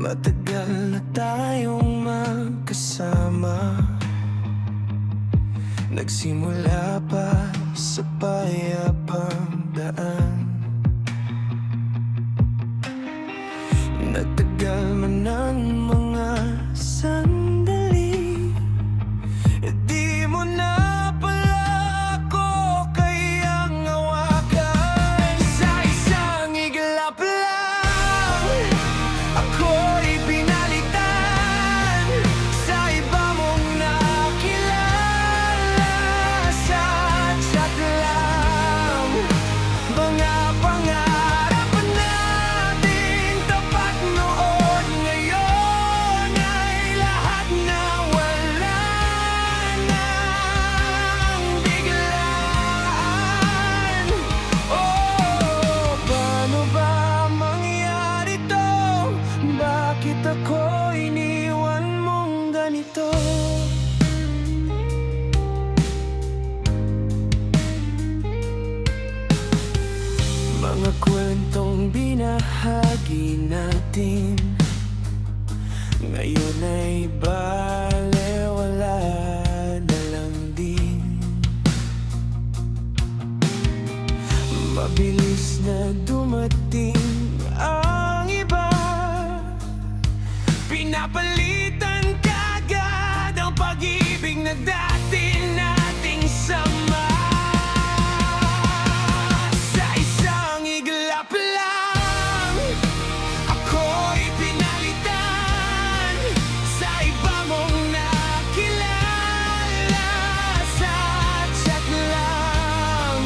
Matagal na tayong magkasama, nagsimula pa sa payapang daan. Nagtagal man ang mga sandali, di mo na pala ako kayang hawakan. Sa isang iglap lang ako'y pinalitan sa iba mong nakilala. Sa chat lang, mga pangarap nating tapat noon, ngayon ay lahat na wala nang biglaan. Oh, paano ba mangyari to? Bakit ako iniwan mong ganito? Mga kwentong binahagi natin ngayon ay balewala na lang din. Mabilis na dumating ang iba, pinapalitan kagad ang pag-ibig na dati nating sama. Sa isang iglap lang ako'y pinalitan sa iba mong nakilala. Sa chat lang,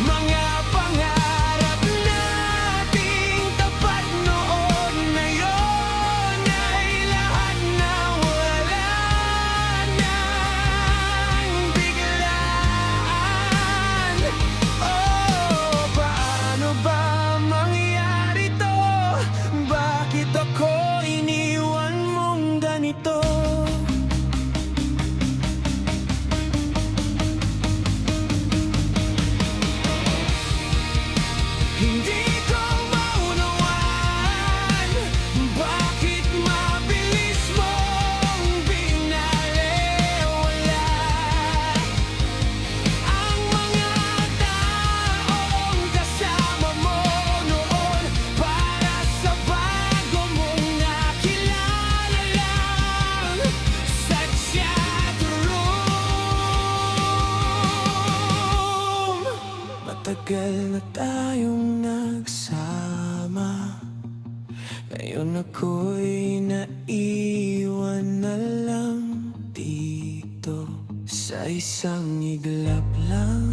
mga pangarap nating tapat noon, ngayon ay lahat na wala nang biglaan. Oh, paano ba mangyari to? Bakit ako iniwan mong ganito? Hindi ko maunawaan bakit mabilis mong binalewala ang mga taong kasama mo noon para sa bago mong nakilala lang sa chat room. Matagal na tayong nagsama, ngayon ako'y naiwan na lang dito sa isang iglap lang.